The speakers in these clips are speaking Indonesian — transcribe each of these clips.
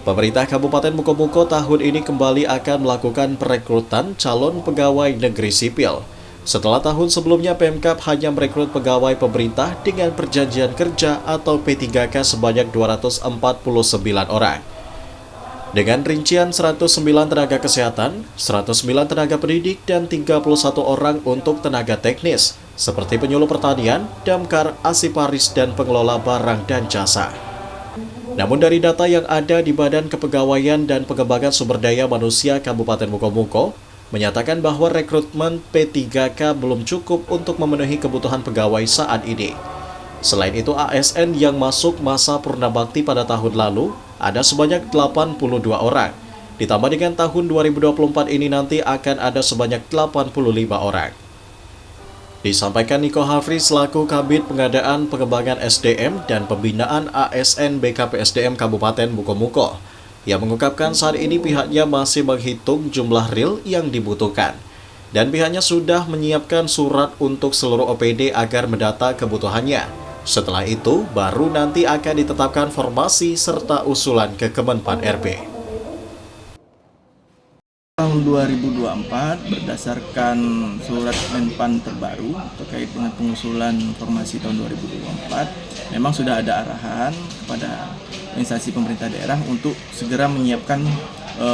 Pemerintah Kabupaten Mukomuko tahun ini kembali akan melakukan perekrutan calon pegawai negeri sipil. Setelah tahun sebelumnya Pemkab hanya merekrut pegawai pemerintah dengan perjanjian kerja atau P3K sebanyak 249 orang. Dengan rincian 109 tenaga kesehatan, 109 tenaga pendidik, dan 31 orang untuk tenaga teknis, seperti penyuluh pertanian, damkar, asiparis, dan pengelola barang dan jasa. Namun dari data yang ada di Badan Kepegawaian dan Pengembangan Sumber Daya Manusia Kabupaten Mukomuko, menyatakan bahwa rekrutmen P3K belum cukup untuk memenuhi kebutuhan pegawai saat ini. Selain itu, ASN yang masuk masa purnabakti pada tahun lalu ada sebanyak 82 orang. Ditambah dengan tahun 2024 ini nanti akan ada sebanyak 85 orang. Disampaikan Niko Hafri selaku Kabid Pengadaan Pengembangan SDM dan Pembinaan ASN BKPSDM Kabupaten Mukomuko. Yang mengungkapkan saat ini pihaknya masih menghitung jumlah real yang dibutuhkan. Dan pihaknya sudah menyiapkan surat untuk seluruh OPD agar mendata kebutuhannya. Setelah itu, baru nanti akan ditetapkan formasi serta usulan ke Kemenpan RB. Tahun 2024 berdasarkan surat Menpan terbaru terkait dengan pengusulan formasi tahun 2024, memang sudah ada arahan kepada instansi pemerintah daerah untuk segera menyiapkan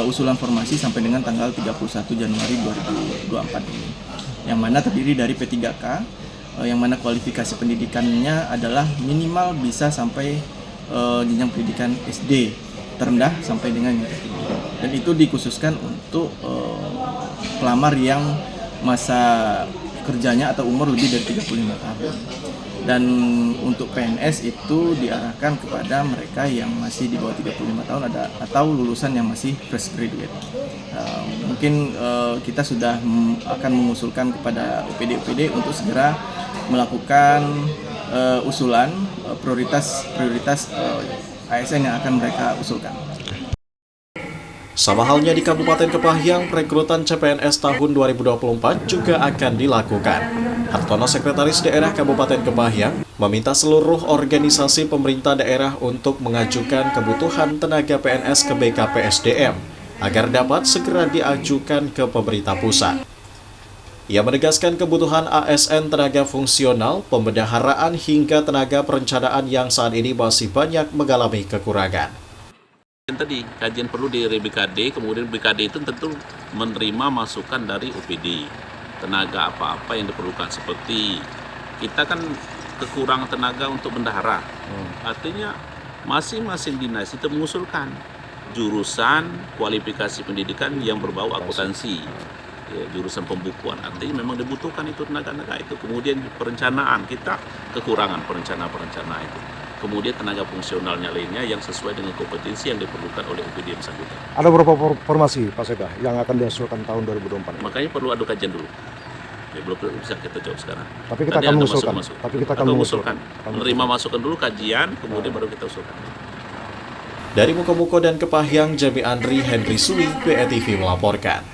usulan formasi sampai dengan tanggal 31 Januari 2024 ini. Yang mana terdiri dari P3K, yang mana kualifikasi pendidikannya adalah minimal bisa sampai jenjang pendidikan SD terendah sampai dengan yang tertinggi. Dan itu dikhususkan untuk pelamar yang masa kerjanya atau umur lebih dari 35 tahun. Dan untuk PNS itu diarahkan kepada mereka yang masih di bawah 35 tahun atau lulusan yang masih fresh graduate. Mungkin kita sudah akan mengusulkan kepada OPD-OPD untuk segera melakukan usulan prioritas ASN yang akan mereka usulkan. Sama halnya di Kabupaten Kepahyang, rekrutan CPNS tahun 2024 juga akan dilakukan. Hartono, Sekretaris Daerah Kabupaten Kepahyang, meminta seluruh organisasi pemerintah daerah untuk mengajukan kebutuhan tenaga PNS ke BKPSDM agar dapat segera diajukan ke pemerintah pusat. Ia menegaskan kebutuhan ASN tenaga fungsional, pembendaharaan hingga tenaga perencanaan yang saat ini masih banyak mengalami kekurangan. Tadi kajian perlu di BKD, kemudian BKD itu tentu menerima masukan dari OPD. Tenaga apa-apa yang diperlukan, seperti kita kan kekurangan tenaga untuk bendahara. Artinya masing-masing dinas itu mengusulkan jurusan kualifikasi pendidikan yang berbau akuntansi, ya, jurusan pembukuan. Artinya memang dibutuhkan itu tenaga-tenaga itu. Kemudian perencanaan, kita kekurangan perencana itu. Kemudian tenaga fungsionalnya lainnya yang sesuai dengan kompetensi yang diperlukan oleh OPD yang bersangkutan. Ada beberapa formasi Pak Sekda yang akan dihasilkan tahun 2024. Makanya perlu ada kajian dulu. Ya, belum bisa kita jawab sekarang. Tapi kita akan mengusulkan. Tapi kita akan mengusulkan. Menerima masukan dulu, kajian, kemudian baru kita usulkan. Dari Mukomuko dan Kepahyang, Jami Andri, Henry Sui, BETV melaporkan.